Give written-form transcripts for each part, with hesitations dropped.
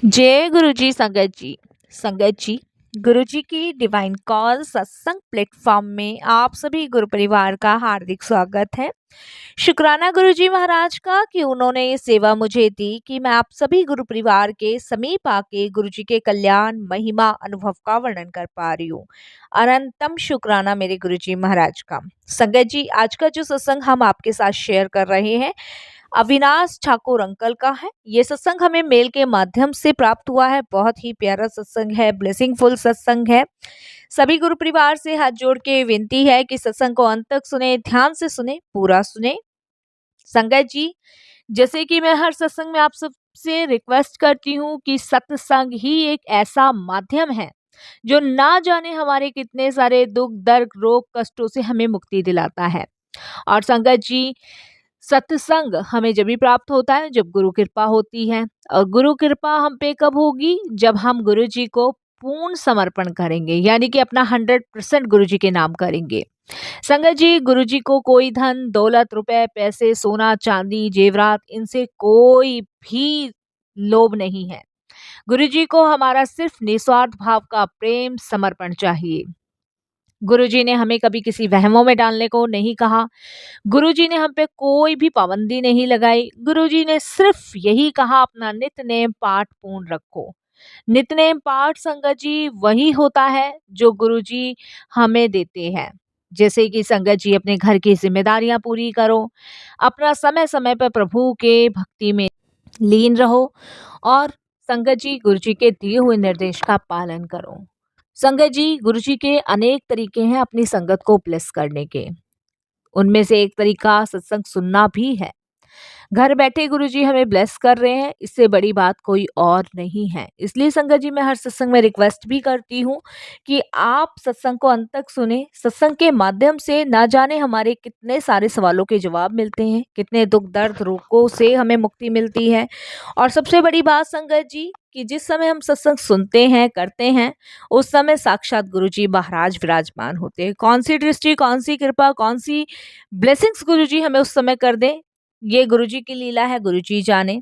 जय गुरु जी संगत जी गुरु जी की डिवाइन कॉल सत्संग प्लेटफॉर्म में आप सभी गुरु परिवार का हार्दिक स्वागत है। शुक्राना गुरु जी महाराज का कि उन्होंने ये सेवा मुझे दी कि मैं आप सभी गुरु परिवार के समीप आके गुरु जी के कल्याण महिमा अनुभव का वर्णन कर पा रही हूँ। अनंतम शुक्राना मेरे गुरु जी महाराज का। संगत जी, आज का जो सत्संग हम आपके साथ शेयर कर रहे हैं अविनाश ठाकुर अंकल का है। ये सत्संग हमें मेल के माध्यम से प्राप्त हुआ है। बहुत ही प्यारा सत्संग है, ब्लेसिंगफुल सत्संग है। सभी गुरु परिवार से हाथ जोड़ के विनती है कि सत्संग को अंत तक सुने, ध्यान से सुने, पूरा सुने। संगत जी, जैसे कि मैं हर सत्संग में आप सबसे रिक्वेस्ट करती हूँ कि सत्संग ही एक ऐसा माध्यम है जो ना जाने हमारे कितने सारे दुख दर्द रोग कष्टों से हमें मुक्ति दिलाता है। और संगत जी, सत्संग हमें जब भी प्राप्त होता है जब गुरु कृपा होती है। और गुरु कृपा हम पे कब होगी? जब हम गुरु जी को पूर्ण समर्पण करेंगे, यानी कि अपना 100% गुरु जी के नाम करेंगे। संगत जी, गुरु जी को कोई धन दौलत रुपए पैसे सोना चांदी जेवरात इनसे कोई भी लोभ नहीं है। गुरु जी को हमारा सिर्फ निस्वार्थ भाव का प्रेम समर्पण चाहिए। गुरु जी ने हमें कभी किसी वहमों में डालने को नहीं कहा। गुरुजी ने हम पे कोई भी पाबंदी नहीं लगाई। गुरुजी ने सिर्फ यही कहा, अपना नित्य नेम पाठ पूर्ण रखो। नित्य नेम पाठ संगत जी वही होता है जो गुरुजी हमें देते हैं। जैसे कि संगत जी अपने घर की जिम्मेदारियां पूरी करो, अपना समय समय पर प्रभु के भक्ति में लीन रहो और संगत जी गुरु जी के दिए हुए निर्देश का पालन करो। संगत जी, गुरु जी के अनेक तरीके हैं अपनी संगत को ब्लेस करने के। उनमें से एक तरीका सत्संग सुनना भी है। घर बैठे गुरुजी हमें ब्लेस कर रहे हैं, इससे बड़ी बात कोई और नहीं है। इसलिए संगत जी, मैं हर सत्संग में रिक्वेस्ट भी करती हूँ कि आप सत्संग को अंत तक सुने। सत्संग के माध्यम से ना जाने हमारे कितने सारे सवालों के जवाब मिलते हैं, कितने दुख दर्द रोगों से हमें मुक्ति मिलती है। और सबसे बड़ी बात संगत जी, कि जिस समय हम सत्संग सुनते हैं करते हैं उस समय साक्षात गुरु जी महाराज विराजमान होते हैं। कौन सी दृष्टि, कौन सी कृपा, कौन सी ब्लेसिंग्स गुरु जी हमें उस समय कर दें, ये गुरुजी की लीला है, गुरुजी जाने।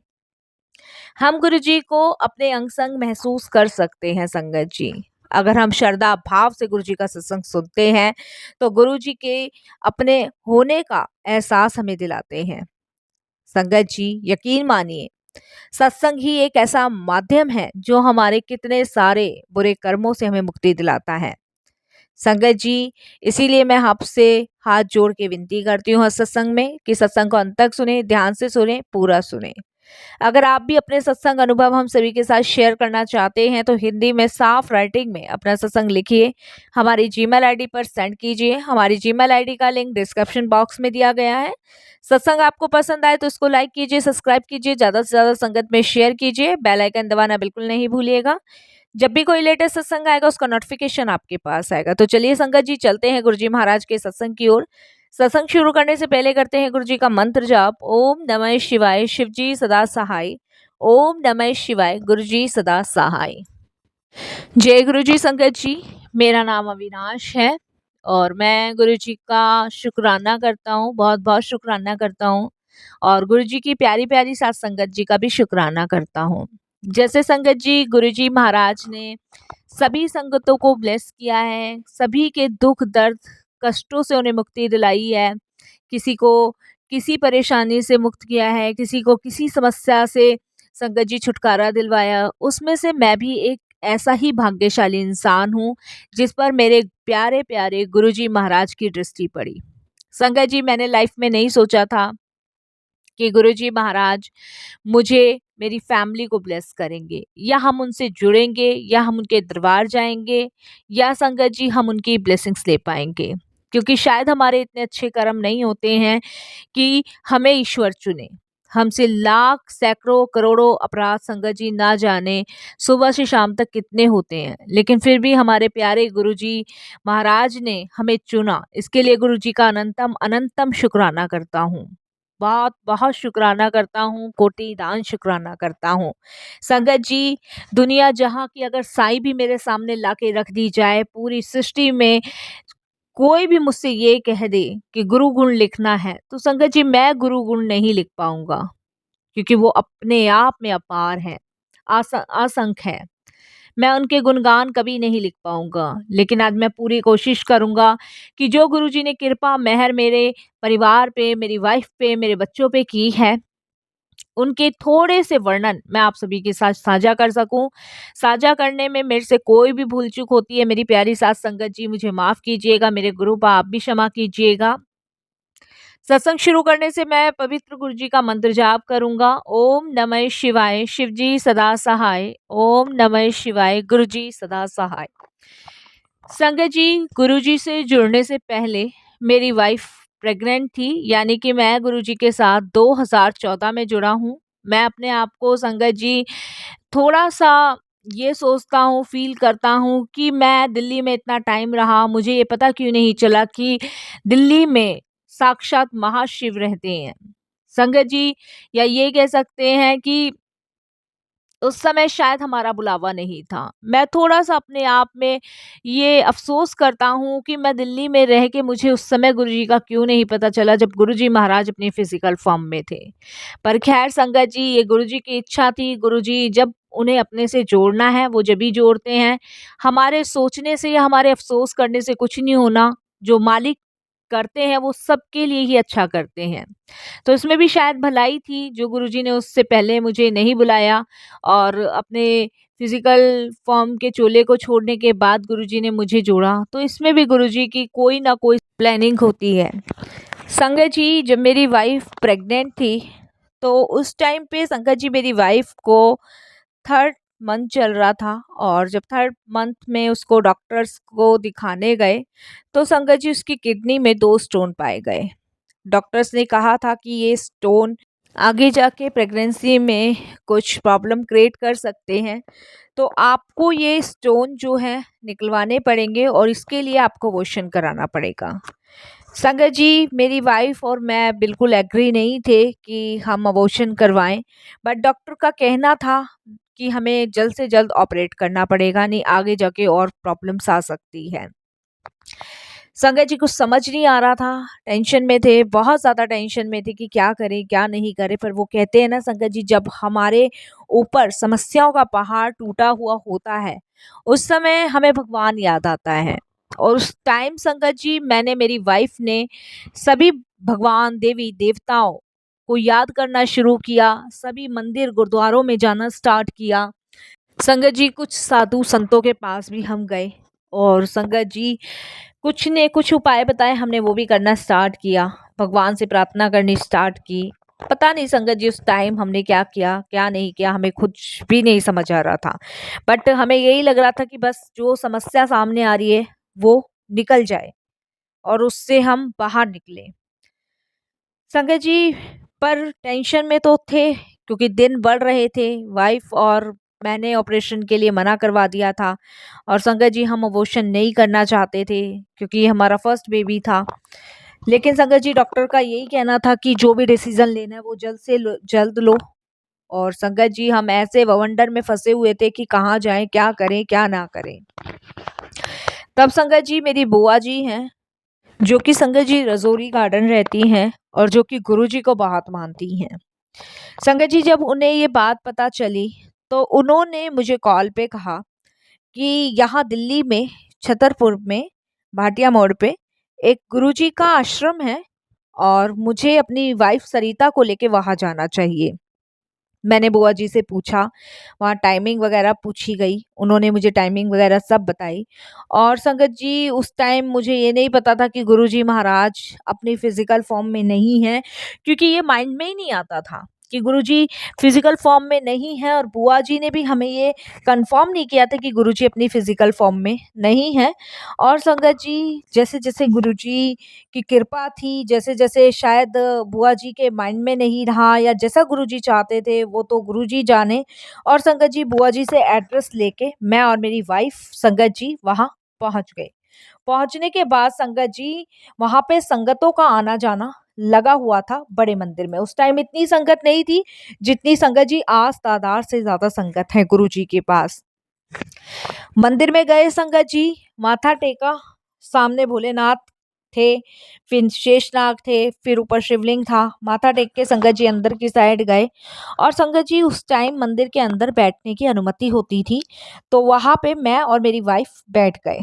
हम गुरुजी को अपने अंग संग महसूस कर सकते हैं संगत जी। अगर हम श्रद्धा भाव से गुरुजी का सत्संग सुनते हैं तो गुरुजी के अपने होने का एहसास हमें दिलाते हैं। संगत जी, यकीन मानिए, सत्संग ही एक ऐसा माध्यम है जो हमारे कितने सारे बुरे कर्मों से हमें मुक्ति दिलाता है। संगत जी, इसीलिए मैं आपसे हाथ जोड़ के विनती करती हूँ हर सत्संग में कि सत्संग को अंत तक सुने, ध्यान से सुने, पूरा सुने। अगर आप भी अपने सत्संग अनुभव हम सभी के साथ शेयर करना चाहते हैं तो हिंदी में साफ राइटिंग में अपना सत्संग लिखिए, हमारी जीमेल आईडी पर सेंड कीजिए। हमारी जीमेल आईडी का लिंक डिस्क्रिप्शन बॉक्स में दिया गया है। सत्संग आपको पसंद आए तो इसको लाइक कीजिए, सब्सक्राइब कीजिए, ज़्यादा से ज़्यादा संगत में शेयर कीजिए, बेल आइकन दबाना बिल्कुल नहीं भूलिएगा। जब भी कोई लेटेस्ट सत्संग आएगा उसका नोटिफिकेशन आपके पास आएगा। तो चलिए संगत जी, चलते हैं गुरुजी महाराज के सत्संग की ओर। सत्संग शुरू करने से पहले करते हैं गुरुजी का मंत्र जाप। ओम नमः शिवाय, शिव जी सदा सहाय। ओम नमः शिवाय, गुरुजी सदा सहाय। जय गुरुजी संगत जी, मेरा नाम अविनाश है और मैं गुरुजी का शुक्राना करता हूँ, बहुत बहुत शुक्राना करता हूँ। और गुरुजी की प्यारी प्यारी साथ संगत जी का भी शुक्राना करता हूँ। जैसे संगत जी, गुरुजी महाराज ने सभी संगतों को ब्लेस किया है, सभी के दुख दर्द कष्टों से उन्हें मुक्ति दिलाई है। किसी को किसी परेशानी से मुक्त किया है, किसी को किसी समस्या से संगत जी छुटकारा दिलवाया। उसमें से मैं भी एक ऐसा ही भाग्यशाली इंसान हूँ जिस पर मेरे प्यारे प्यारे गुरुजी महाराज की दृष्टि पड़ी। संगत जी, मैंने लाइफ में नहीं सोचा था कि गुरुजी महाराज मुझे, मेरी फैमिली को ब्लेस करेंगे, या हम उनसे जुड़ेंगे, या हम उनके दरबार जाएंगे, या संगत जी हम उनकी ब्लेसिंग्स ले पाएंगे। क्योंकि शायद हमारे इतने अच्छे कर्म नहीं होते हैं कि हमें ईश्वर चुने। हमसे लाख सैकड़ों करोड़ों अपराध संगत जी ना जाने सुबह से शाम तक कितने होते हैं, लेकिन फिर भी हमारे प्यारे गुरुजी महाराज ने हमें चुना। इसके लिए गुरुजी का अनंतम अनंतम शुक्राना करता हूँ। बहुत बहुत शुक्राना करता हूँ, कोटि दान शुक्राना करता हूँ। संगत जी, दुनिया जहाँ की अगर साई भी मेरे सामने लाके रख दी जाए, पूरी सृष्टि में कोई भी मुझसे ये कह दे कि गुरु गुण लिखना है, तो संगत जी मैं गुरु गुण नहीं लिख पाऊंगा, क्योंकि वो अपने आप में अपार है। असंख्य है। मैं उनके गुणगान कभी नहीं लिख पाऊँगा, लेकिन आज मैं पूरी कोशिश करूँगा कि जो गुरुजी ने कृपा मेहर मेरे परिवार पे, मेरी वाइफ़ पे, मेरे बच्चों पे की है, उनके थोड़े से वर्णन मैं आप सभी के साथ साझा कर सकूँ। साझा करने में मेरे से कोई भी भूल-चूक होती है, मेरी प्यारी साध संगत जी मुझे माफ़ कीजिएगा, मेरे गुरु आप भी क्षमा कीजिएगा। सत्संग शुरू करने से मैं पवित्र गुरु जी का मंत्र जाप करूँगा। ओम नमः शिवाय, शिव जी सदा सहाय। ओम नमः शिवाय, गुरु जी सदा सहाय। संगत जी, गुरु जी से जुड़ने से पहले मेरी वाइफ़ प्रेग्नेंट थी, यानी कि मैं गुरु जी के साथ 2014 में जुड़ा हूँ। मैं अपने आप को संगत जी थोड़ा-सा ये सोचता हूँ, फ़ील करता हूँ कि मैं दिल्ली में इतना टाइम रहा, मुझे ये पता क्यों नहीं चला कि दिल्ली में साक्षात महाशिव रहते हैं। संगत जी, या ये कह सकते हैं कि उस समय शायद हमारा बुलावा नहीं था। मैं थोड़ा-सा अपने आप में ये अफ़सोस करता हूँ कि मैं दिल्ली में रह के मुझे उस समय गुरुजी का क्यों नहीं पता चला जब गुरुजी महाराज अपनी फ़िज़िकल फ़ॉर्म में थे। पर ख़ैर संगत जी, ये गुरुजी की इच्छा थी, गुरुजी जब उन्हें अपने से जोड़ना है वो जभी जोड़ते हैं। हमारे सोचने से या हमारे अफ़सोस करने से कुछ नहीं होना, जो मालिक करते हैं वो सबके लिए ही अच्छा करते हैं। तो इसमें भी शायद भलाई थी जो गुरुजी ने उससे पहले मुझे नहीं बुलाया और अपने फिज़िकल फ़ॉर्म के चोले को छोड़ने के बाद गुरुजी ने मुझे जोड़ा। तो इसमें भी गुरुजी की कोई ना कोई प्लानिंग होती है। संगत जी, जब मेरी वाइफ़ प्रेग्नेंट थी, तो उस टाइम पे संगत जी मेरी वाइफ़ को 3rd मंथ चल रहा था और जब 3rd मंथ में उसको डॉक्टर्स को दिखाने गए, तो संगत जी उसकी किडनी में 2 स्टोन पाए गए। डॉक्टर्स ने कहा था कि ये स्टोन आगे जाके प्रेगनेंसी में कुछ प्रॉब्लम क्रिएट कर सकते हैं, तो आपको ये स्टोन जो है निकलवाने पड़ेंगे और इसके लिए आपको अबॉर्शन कराना पड़ेगा। संगत जी, मेरी वाइफ़ और मैं बिल्कुल एग्री नहीं थे कि हम अबॉर्शन करवाएँ, बट डॉक्टर का कहना था कि हमें जल्द से जल्द ऑपरेट करना पड़ेगा, नहीं आगे जाके और प्रॉब्लम्स आ सकती हैं। संगत जी, कुछ समझ नहीं आ रहा था, टेंशन में थे, बहुत ज़्यादा टेंशन में थे कि क्या करें, क्या नहीं करें। पर वो कहते हैं ना संगत जी, जब हमारे ऊपर समस्याओं का पहाड़ टूटा हुआ होता है, उस समय हमें भगवान याद आता है। और उस टाइम संगत जी मैंने, मेरी वाइफ़ ने सभी भगवान, देवी-देवताओं को याद करना शुरू किया, सभी मंदिर, गुरुद्वारों में जाना स्टार्ट किया। संगत जी, कुछ साधु संतों के पास भी हम गए और संगत जी कुछ ने कुछ उपाय बताए, हमने वो भी करना स्टार्ट किया, भगवान से प्रार्थना करनी स्टार्ट की। पता नहीं संगत जी उस टाइम हमने क्या किया, क्या नहीं किया, हमें कुछ भी नहीं समझ आ रहा था। बट हमें यही लग रहा था कि बस जो समस्या सामने आ रही है, वो निकल जाए और उससे हम बाहर निकलें। संगत जी, पर टेंशन में तो थे क्योंकि दिन बढ़ रहे थे, वाइफ़ और मैंने ऑपरेशन के लिए मना करवा दिया था और संगत जी हम अबॉर्शन नहीं करना चाहते थे क्योंकि ये हमारा फर्स्ट बेबी था। लेकिन संगत जी डॉक्टर का यही कहना था कि जो भी डिसीज़न लेना है वो जल्द लो। और संगत जी हम ऐसे बवंडर में फँसे हुए थे कि कहाँ जाएँ, क्या करें, क्या ना करें। तब संगत जी मेरी बुआ जी हैं, जो कि संगत जी रजौरी गार्डन रहती हैं और जो कि गुरुजी को बहुत मानती हैं। संगत जी जब उन्हें ये बात पता चली, तो उन्होंने मुझे कॉल पे कहा कि यहाँ दिल्ली में छतरपुर में भाटिया मोड़ पे एक गुरुजी का आश्रम है और मुझे अपनी वाइफ़ सरिता को लेके वहाँ जाना चाहिए। मैंने बुआ जी से पूछा, वहाँ टाइमिंग वगैरह पूछी गई, उन्होंने मुझे टाइमिंग वगैरह सब बताई और संगत जी उस टाइम मुझे ये नहीं पता था कि गुरुजी महाराज अपनी फ़िज़िकल फ़ॉर्म में नहीं हैं, क्योंकि ये माइंड में ही नहीं आता था कि गुरुजी फ़िज़िकल फ़ॉर्म में नहीं हैं और बुआ जी ने भी हमें ये कन्फ़र्म नहीं किया था कि गुरुजी अपनी फ़िज़िकल फ़ॉर्म में नहीं हैं। और संगत जी जैसे-जैसे गुरुजी की कृपा थी, जैसे-जैसे शायद बुआ जी के माइंड में नहीं रहा या जैसा गुरुजी चाहते थे वो तो गुरुजी जाने। और संगत जी बुआ जी से एड्रेस लेके मैं और मेरी वाइफ़ संगत जी वहाँ पहुँच गए। पहुँचने के बाद संगत जी वहाँ पे संगतों का आना-जाना लगा हुआ था बड़े मंदिर में। उस टाइम इतनी संगत नहीं थी जितनी संगत जी आज तादाद से ज़्यादा संगत है गुरुजी के पास। मंदिर में गए संगत जी, माथा टेका, सामने भोलेनाथ थे, फिर शेषनाग थे, फिर ऊपर शिवलिंग था। माथा टेक के संगत जी अंदर की साइड गए और संगत जी उस टाइम मंदिर के अंदर बैठने की अनुमति होती थी, तो वहाँ पे मैं और मेरी वाइफ बैठ गए।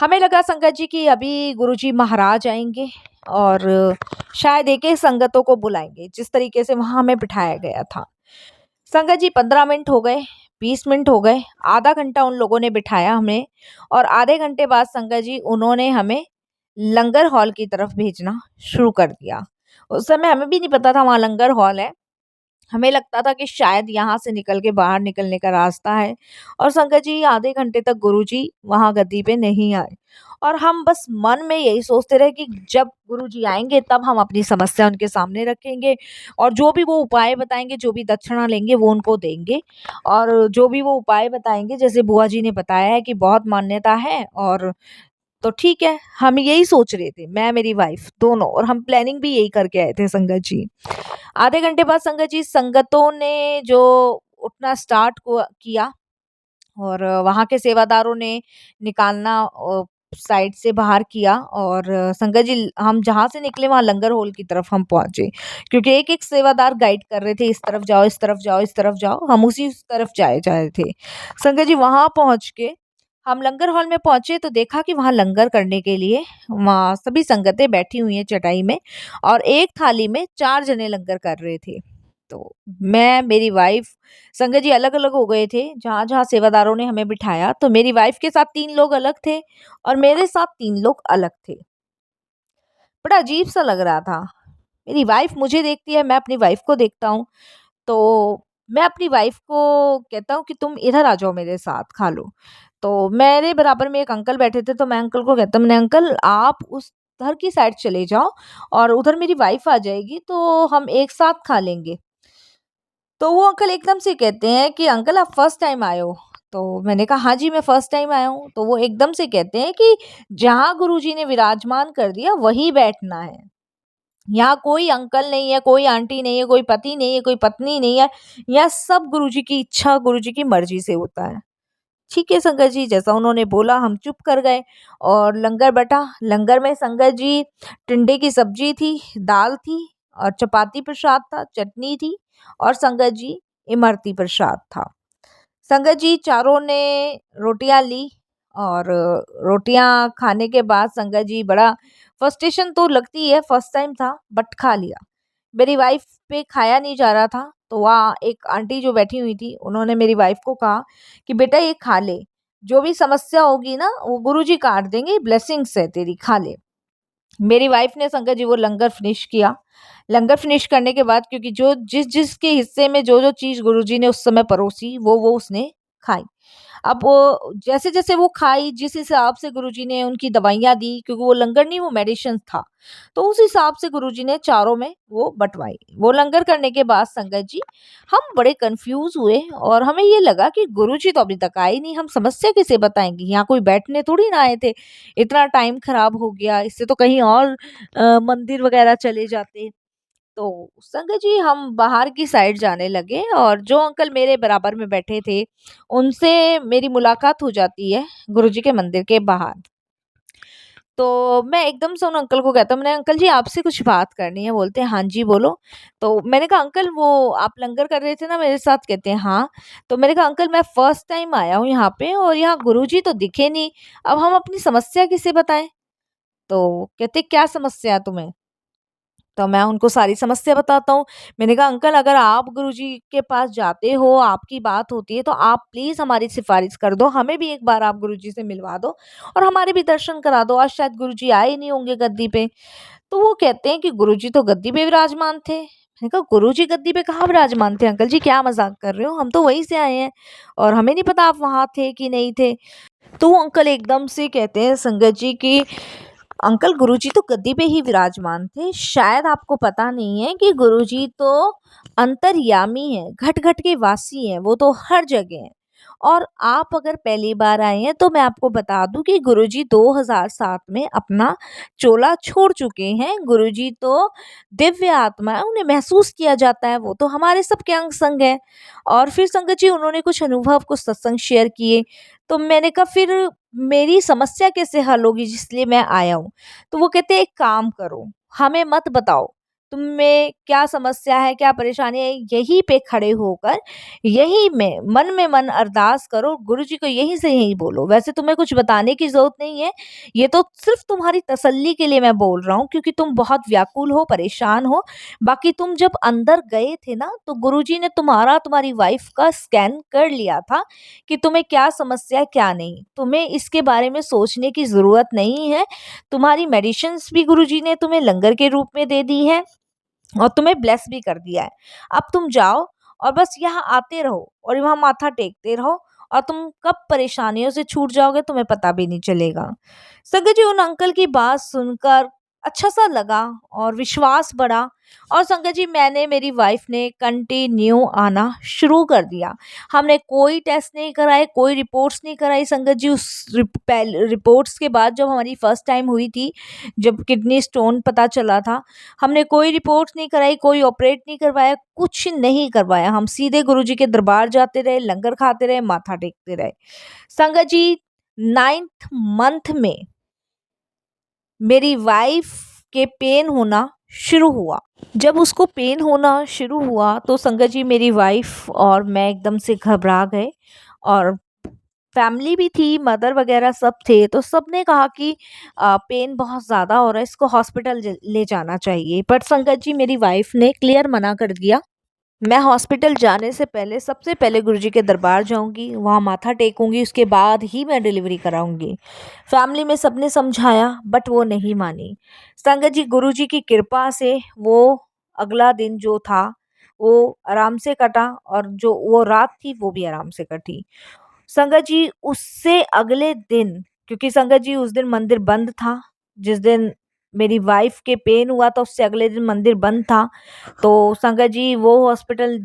हमें लगा संगत जी कि अभी गुरुजी महाराज आएँगे और शायद एक-एक संगतों को बुलाएँगे, जिस तरीके से वहाँ हमें बिठाया गया था। संगत जी 15 मिनट हो गए, 20 मिनट हो गए, आधा घंटा उन लोगों ने बिठाया हमें और आधे घंटे बाद संगत जी उन्होंने हमें लंगर हॉल की तरफ भेजना शुरू कर दिया। उस समय हमें भी नहीं पता था वहाँ लंगर हॉल है। हमें लगता था कि शायद यहाँ से निकल के बाहर निकलने का रास्ता है और संगत जी आधे घंटे तक गुरुजी वहाँ गद्दी पे नहीं आए और हम बस मन में यही सोचते रहे कि जब गुरुजी आएंगे तब हम अपनी समस्या उनके सामने रखेंगे और जो भी वो उपाय बताएंगे, जो भी दक्षिणा लेंगे वो उनको देंगे और जो भी वो उपाय बताएंगे, जैसे बुआ जी ने बताया है कि बहुत मान्यता है और तो ठीक है, हम यही सोच रहे थे, मैं मेरी वाइफ दोनों, और हम प्लानिंग भी यही करके आए थे संगत जी। आधे घंटे बाद संगत जी संगतों ने जो उठना स्टार्ट किया और वहाँ के सेवादारों ने निकालना साइड से बाहर किया और संगत जी हम जहाँ से निकले वहाँ लंगर हॉल की तरफ हम पहुँचे, क्योंकि एक-एक सेवादार गाइड कर रहे थे, इस तरफ जाओ, इस तरफ जाओ, इस तरफ जाओ, हम उसी तरफ जाए जा रहे थे। संगत जी वहाँ पहुँच के हम लंगर हॉल में पहुँचे तो देखा कि वहाँ लंगर करने के लिए वहाँ सभी संगतें बैठी हुई हैं चटाई में और एक थाली में 4 जने लंगर कर रहे थे। तो मैं, मेरी वाइफ, संगत जी अलग-अलग हो गए थे, जहाँ-जहाँ सेवादारों ने हमें बिठाया, तो मेरी वाइफ के साथ 3 लोग अलग थे और मेरे साथ 3 लोग अलग थे। बड़ा अजीब-सा लग रहा था। मेरी वाइफ मुझे देखती है, मैं अपनी वाइफ को देखता हूँ, तो मैं अपनी वाइफ को कहता हूँ कि तुम इधर आ जाओ मेरे साथ, खा लो। तो मेरे बराबर में एक अंकल बैठे थे, तो मैं अंकल को कहता हूँ, मैंने अंकल आप उस उधर की साइड चले जाओ और उधर मेरी वाइफ आ जाएगी, तो हम एक साथ खा लेंगे। तो वो अंकल एकदम से कहते हैं कि अंकल आप फर्स्ट टाइम आए हो? तो मैंने कहा हाँ जी, मैं फर्स्ट टाइम आया हूँ। तो वो एकदम से कहते हैं कि जहाँ गुरुजी ने विराजमान कर दिया वहीं बैठना है। यहाँ कोई अंकल नहीं है, कोई आंटी नहीं है, कोई पति नहीं है, कोई पत्नी नहीं है। यहाँ सब गुरुजी की इच्छा, गुरुजी की मर्ज़ी से होता है। ठीक है संगत जी, जैसा उन्होंने बोला हम चुप कर गए और लंगर बँटा। लंगर में संगत जी टिंडे की सब्जी थी, दाल थी और चपाती प्रसाद था, चटनी थी और संगत जी इमरती प्रसाद था। संगत जी चारों ने रोटियां ली और रोटियां खाने के बाद संगत जी बड़ा फ्रस्ट्रेशन तो लगती है, फर्स्ट टाइम था बट खा लिया। मेरी वाइफ पे खाया नहीं जा रहा था, तो वहाँ एक आंटी जो बैठी हुई थी उन्होंने मेरी वाइफ को कहा कि बेटा ये खा ले, जो भी समस्या होगी ना वो गुरुजी काट देंगे, ब्लेसिंग्स है तेरी, खा ले। मेरी वाइफ ने संगत जी वो लंगर फिनिश किया। लंगर फिनिश करने के बाद क्योंकि जो जिस-जिसके हिस्से में जो-जो चीज़ गुरुजी ने उस समय परोसी वो उसने खाई। अब वो जैसे-जैसे वो खाई, जिस हिसाब से गुरुजी ने उनकी दवाइयाँ दी, क्योंकि वो लंगर नहीं, वो मेडिसिन था। तो उस हिसाब से गुरुजी ने चारों में वो बँटवाई। वो लंगर करने के बाद संगत जी हम बड़े कन्फ्यूज़ हुए और हमें ये लगा कि गुरुजी तो अभी तक आए ही नहीं, हम समस्या किसे बताएँगे? यहाँ कोई बैठने थोड़ी ना आए थे। इतना टाइम खराब हो गया, इससे तो कहीं और मंदिर वगैरह चले जाते। तो संगत जी हम बाहर की साइड जाने लगे और जो अंकल मेरे बराबर में बैठे थे, उनसे मेरी मुलाकात हो जाती है गुरुजी के मंदिर के बाहर। तो मैं एकदम से उन अंकल को कहता हूँ, मैंने अंकल जी आपसे कुछ बात करनी है। बोलते हैं हाँ जी बोलो। तो मैंने कहा अंकल वो आप लंगर कर रहे थे ना मेरे साथ? कहते हैं हाँ। तो मैंने कहा अंकल मैं फर्स्ट टाइम आया हूँ यहाँ पे और यहाँ गुरुजी तो दिखे नहीं, अब हम अपनी समस्या किसे बताएं? तो कहते क्या समस्या है तुम्हें? तो मैं उनको सारी समस्या बताता हूँ। मैंने कहा अंकल अगर आप गुरुजी के पास जाते हो, आपकी बात होती है तो आप प्लीज़ हमारी सिफ़ारिश कर दो, हमें भी एक बार आप गुरुजी से मिलवा दो और हमारे भी दर्शन करा दो। आज शायद गुरुजी आए ही नहीं होंगे गद्दी पे। तो वो कहते हैं कि गुरुजी तो गद्दी पे विराजमान थे। मैंने कहा गुरुजी गद्दी पे कहाँ विराजमान थे अंकल जी, क्या मज़ाक कर रहे हो? हम तो वहीं से आए हैं और हमें नहीं पता आप वहाँ थे कि नहीं थे। तो वो अंकल एकदम से कहते हैं संगत जी कि अंकल गुरुजी तो गद्दी पे ही विराजमान थे। शायद आपको पता नहीं है कि गुरुजी तो अंतर्यामी हैं, घट-घट के वासी हैं, वो तो हर जगह हैं। और आप अगर पहली बार आए हैं तो मैं आपको बता दूं कि गुरुजी 2007 में अपना चोला छोड़ चुके हैं। गुरुजी तो दिव्य आत्मा है, उन्हें महसूस किया जाता है, वो तो हमारे सबके अंग संग है। और फिर संगत जी उन्होंने कुछ अनुभव, कुछ सत्संग शेयर किए। तो मैंने कहा फिर मेरी समस्या कैसे हल होगी, जिसलिए मैं आया हूँ। तो वो कहते एक काम करो, हमें मत बताओ तुम में क्या समस्या है, क्या परेशानी है, यहीं पे खड़े होकर यही में मन अरदास करो, गुरु जी को यहीं से यहीं बोलो। वैसे तुम्हें कुछ बताने की जरूरत नहीं है, ये तो सिर्फ तुम्हारी तसल्ली के लिए मैं बोल रहा हूँ, क्योंकि तुम बहुत व्याकुल हो, परेशान हो। बाकी तुम जब अंदर गए थे ना, तो गुरु जी ने तुम्हारी वाइफ का स्कैन कर लिया था कि तुम्हें क्या समस्या है, क्या नहीं। तुम्हें इसके बारे में सोचने की जरूरत नहीं है। तुम्हारी मेडिसिन्स भी गुरु जी ने तुम्हें लंगर के रूप में दे दी है और तुम्हें ब्लेस भी कर दिया है। अब तुम जाओ और बस यहाँ आते रहो और वहाँ माथा टेकते रहो, और तुम कब परेशानियों से छूट जाओगे तुम्हें पता भी नहीं चलेगा। संगत जी उन अंकल की बात सुनकर अच्छा सा लगा और विश्वास बढ़ा। और संगत जी मैंने, मेरी वाइफ ने कंटिन्यू आना शुरू कर दिया। हमने कोई टेस्ट नहीं कराए, कोई रिपोर्ट्स नहीं कराई संगत जी। उस रिपोर्ट्स के बाद जब हमारी फर्स्ट टाइम हुई थी, जब किडनी स्टोन पता चला था, हमने कोई रिपोर्ट नहीं कराई, कोई ऑपरेट नहीं करवाया, कुछ नहीं करवाया। हम सीधे गुरुजी के दरबार जाते रहे, लंगर खाते रहे, माथा टेकते रहे। संगत जी 9th मंथ में मेरी वाइफ के पेन होना शुरू हुआ। जब उसको पेन होना शुरू हुआ तो संगत जी मेरी वाइफ और मैं एकदम से घबरा गए। और फैमिली भी थी, मदर वगैरह सब थे, तो सबने कहा कि पेन बहुत ज़्यादा हो रहा है, इसको हॉस्पिटल ले जाना चाहिए। बट संगत जी मेरी वाइफ ने क्लियर मना कर दिया, मैं हॉस्पिटल जाने से पहले सबसे पहले गुरुजी के दरबार जाऊंगी, वहाँ माथा टेकूंगी, उसके बाद ही मैं डिलीवरी कराऊंगी। फैमिली में सबने समझाया बट वो नहीं मानी। संगत जी गुरुजी की कृपा से वो अगला दिन जो था वो आराम से कटा, और जो वो रात थी वो भी आराम से कटी। संगत जी उससे अगले दिन, क्योंकि संगत जी उस दिन मंदिर बंद था, जिस दिन मेरी वाइफ के पेन हुआ था उससे अगले दिन मंदिर बंद था। तो संगत जी वो हॉस्पिटल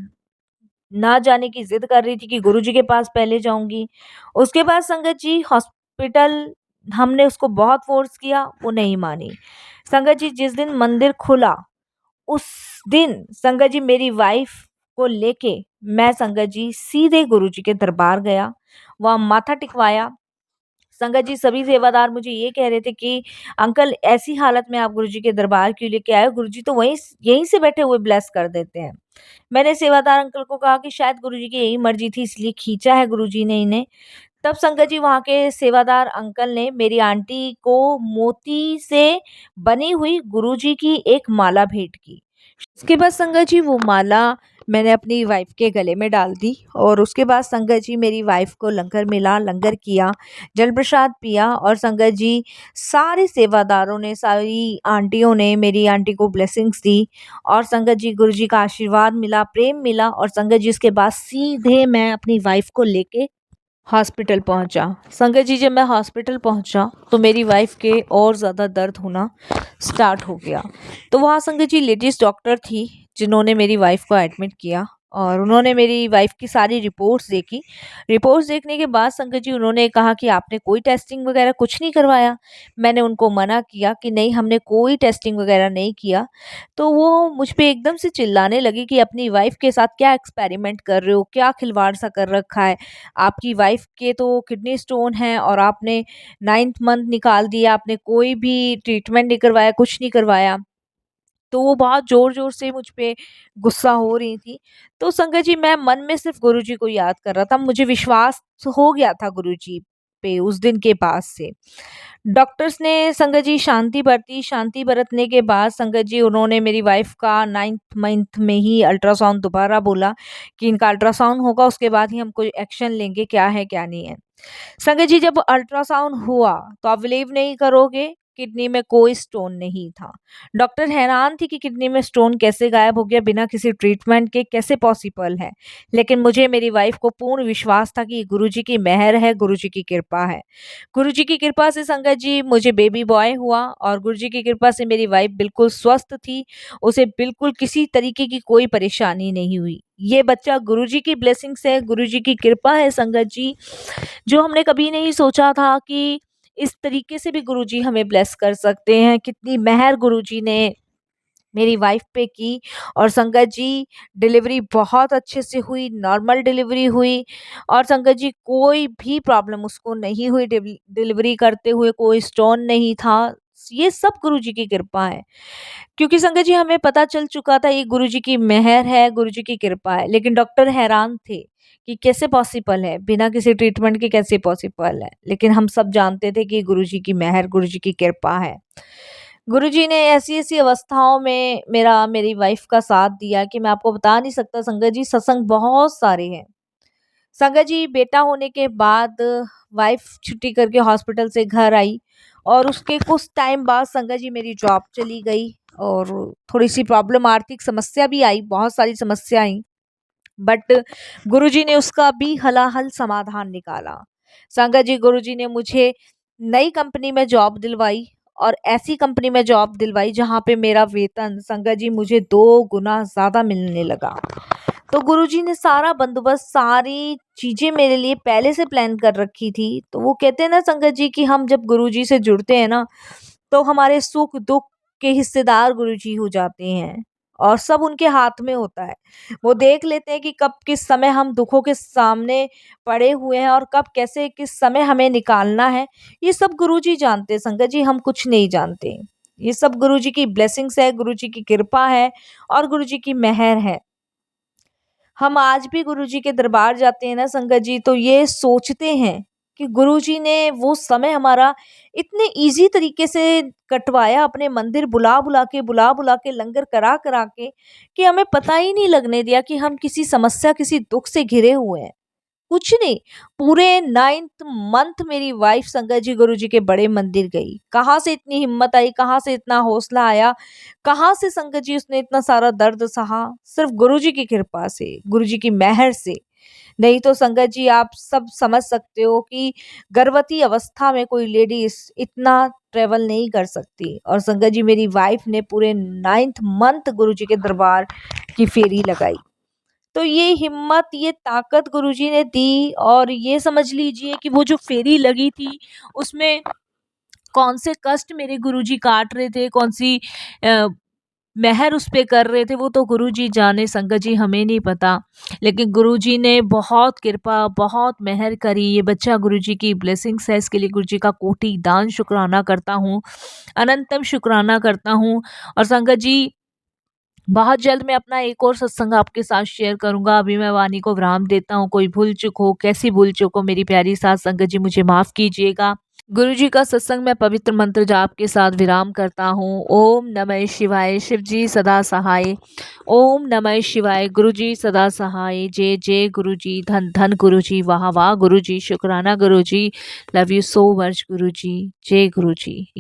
ना जाने की जिद कर रही थी कि गुरुजी के पास पहले जाऊंगी। उसके बाद संगत जी हॉस्पिटल, हमने उसको बहुत फोर्स किया, वो नहीं मानी। संगत जी जिस दिन मंदिर खुला उस दिन संगत जी मेरी वाइफ को लेके मैं संगत जी सीधे गुरुजी के दरबार गया, वहाँ माथा टिकवाया। संगत जी सभी सेवादार मुझे ये कह रहे थे कि अंकल ऐसी हालत में आप गुरुजी के दरबार क्यों लेके आए हो, गुरुजी तो वहीं यहीं से बैठे हुए ब्लेस कर देते हैं। मैंने सेवादार अंकल को कहा कि शायद गुरुजी की यही मर्जी थी, इसलिए खींचा है गुरुजी ने इन्हें। तब संगत जी वहाँ के सेवादार अंकल ने मेरी आंटी को मोती से बनी हुई गुरुजी की एक माला भेंट की। उसके बाद संगत जी वो माला मैंने अपनी वाइफ के गले में डाल दी, और उसके बाद संगत जी मेरी वाइफ को लंगर मिला, लंगर किया, जल प्रसाद पिया। और संगत जी सारे सेवादारों ने, सारी आंटियों ने मेरी आंटी को ब्लेसिंग्स दी, और संगत जी गुरु जी का आशीर्वाद मिला, प्रेम मिला। और संगत जी उसके बाद सीधे मैं अपनी वाइफ को लेके हॉस्पिटल पहुंचा। संगत जी जब मैं हॉस्पिटल पहुंचा तो मेरी वाइफ के और ज़्यादा दर्द होना स्टार्ट हो गया। तो वहाँ संगत जी लेडीज़ डॉक्टर थी जिन्होंने मेरी वाइफ को एडमिट किया, और उन्होंने मेरी वाइफ की सारी रिपोर्ट्स देखी। रिपोर्ट्स देखने के बाद संगत जी उन्होंने कहा कि आपने कोई टेस्टिंग वगैरह कुछ नहीं करवाया। मैंने उनको मना किया कि नहीं, हमने कोई टेस्टिंग वगैरह नहीं किया। तो वो मुझ पे एकदम से चिल्लाने लगी कि अपनी वाइफ के साथ क्या एक्सपेरिमेंट कर रहे हो, क्या खिलवाड़ सा कर रखा है। आपकी वाइफ के तो किडनी स्टोन है और आपने 9th मंथ निकाल दिया, आपने कोई भी ट्रीटमेंट नहीं करवाया, कुछ नहीं करवाया। तो वो बहुत ज़ोर-ज़ोर से मुझ पे गुस्सा हो रही थी। तो संगत जी मैं मन में सिर्फ़ गुरुजी को याद कर रहा था। मुझे विश्वास हो गया था गुरुजी पे उस दिन के बाद से। डॉक्टर्स ने संगत जी शांति बरती, शांति बरतने के बाद संगत जी उन्होंने मेरी वाइफ़ का 9th मंथ में ही अल्ट्रासाउंड दोबारा बोला कि इनका अल्ट्रासाउंड होगा, उसके बाद ही हम कोई एक्शन लेंगे, क्या है क्या नहीं है। संगत जी जब अल्ट्रासाउंड हुआ तो आप बिलीव नहीं करोगे किडनी में कोई स्टोन नहीं था। डॉक्टर हैरान थी कि किडनी में स्टोन कैसे गायब हो गया बिना किसी ट्रीटमेंट के, कैसे पॉसिबल है। लेकिन मुझे मेरी वाइफ को पूर्ण विश्वास था कि ये गुरुजी की मेहर है, गुरुजी की कृपा है। गुरुजी की कृपा से संगत जी मुझे बेबी बॉय हुआ और गुरुजी की कृपा से मेरी वाइफ बिल्कुल स्वस्थ थी। उसे बिल्कुल किसी तरीके की कोई परेशानी नहीं हुई। ये बच्चा गुरुजी की ब्लेसिंग्स है, गुरुजी की कृपा है संगत जी, जो हमने कभी नहीं सोचा था कि इस तरीके से भी गुरुजी हमें ब्लेस कर सकते हैं। कितनी मेहर गुरुजी ने मेरी वाइफ पे की। और संगत जी डिलीवरी बहुत अच्छे से हुई, नॉर्मल डिलीवरी हुई और संगत जी कोई भी प्रॉब्लम उसको नहीं हुई। डिलीवरी करते हुए कोई स्टोन नहीं था। ये सब गुरुजी की कृपा है, क्योंकि संगत जी हमें पता चल चुका था ये गुरुजी की मेहर है, गुरुजी की कृपा है। लेकिन डॉक्टर हैरान थे कि कैसे पॉसिबल है, बिना किसी ट्रीटमेंट के कैसे पॉसिबल है। लेकिन हम सब जानते थे कि गुरुजी की मेहर, गुरुजी की कृपा है। गुरुजी ने ऐसी-ऐसी अवस्थाओं में मेरी वाइफ का साथ दिया कि मैं आपको बता नहीं सकता संगत जी, सत्संग बहुत सारे हैं। संगत जी बेटा होने के बाद वाइफ छुट्टी करके हॉस्पिटल से घर आई और उसके कुछ टाइम बाद संगत जी मेरी जॉब चली गई और थोड़ी-सी प्रॉब्लम, आर्थिक समस्या भी आई, बहुत सारी समस्या आई। बट गुरुजी ने उसका भी हलाहल समाधान निकाला। संगत जी गुरुजी ने मुझे नई कंपनी में जॉब दिलवाई और ऐसी कंपनी में जॉब दिलवाई जहाँ पे मेरा वेतन संगत जी मुझे 2 गुना ज़्यादा मिलने लगा। तो गुरुजी ने सारा बंदोबस्त, सारी चीज़ें मेरे लिए पहले से प्लान कर रखी थी। तो वो कहते हैं ना संगत जी कि हम जब गुरुजी से जुड़ते हैं ना, तो हमारे सुख-दुख के हिस्सेदार गुरुजी हो जाते हैं और सब उनके हाथ में होता है। वो देख लेते हैं कि कब किस समय हम दुखों के सामने पड़े हुए हैं और कब कैसे किस समय हमें निकालना है। ये सब गुरुजी जानते हैं संगत जी, हम कुछ नहीं जानते। ये सब गुरुजी की ब्लेसिंग्स है, गुरुजी की कृपा है और गुरुजी की मेहर है। हम आज भी गुरुजी के दरबार जाते हैं ना संगत जी, तो ये सोचते हैं कि गुरुजी ने वो समय हमारा इतने इजी तरीके से कटवाया, अपने मंदिर बुला बुला के लंगर करा करा के, कि हमें पता ही नहीं लगने दिया कि हम किसी समस्या, किसी दुख से घिरे हुए हैं। कुछ नहीं, पूरे 9th मंथ मेरी वाइफ संगत जी गुरुजी के बड़े मंदिर गई। कहाँ से इतनी हिम्मत आई, कहाँ से इतना हौसला आया, कहाँ से संगत जी उसने इतना सारा दर्द सहा, सिर्फ गुरुजी की कृपा से, गुरुजी की मेहर से। नहीं तो संगत जी आप सब समझ सकते हो कि गर्भवती अवस्था में कोई लेडीज इतना ट्रेवल नहीं कर सकती। और संगत जी मेरी वाइफ ने पूरे 9th मंथ गुरुजी के दरबार की फेरी लगाई। तो ये हिम्मत, ये ताकत गुरुजी ने दी और ये समझ लीजिए कि वो जो फेरी लगी थी उसमें कौन से कष्ट मेरे गुरुजी काट रहे थे, कौन सी अ, मेहर उस पे कर रहे थे, वो तो गुरुजी जाने संगत जी, हमें नहीं पता। लेकिन गुरुजी ने बहुत कृपा, बहुत मेहर करी। ये बच्चा गुरुजी की ब्लेसिंग्स है, इसके लिए गुरुजी का कोटि दान शुक्राना करता हूँ, अनंतम शुक्राना करता हूँ। और संगत जी बहुत जल्द मैं अपना एक और सत्संग आपके साथ शेयर करूँगा। अभी मैं वाणी को विराम देता हूँ। कोई भूल चूक हो, कैसी भूल चूक हो मेरी प्यारी साथ संगत जी, मुझे माफ़ कीजिएगा। गुरु जी का सत्संग मैं पवित्र मंत्र जाप के साथ विराम करता हूँ। ओम नमः शिवाय, शिव जी सदा सहाय। ओम नमः शिवाय, गुरु जी सदा सहाय। जय जय गुरु जी, धन धन गुरु जी, वाह वाह गुरु जी, शुक्राना गुरु जी, लव यू सो मच गुरु जी, जय गुरु जी।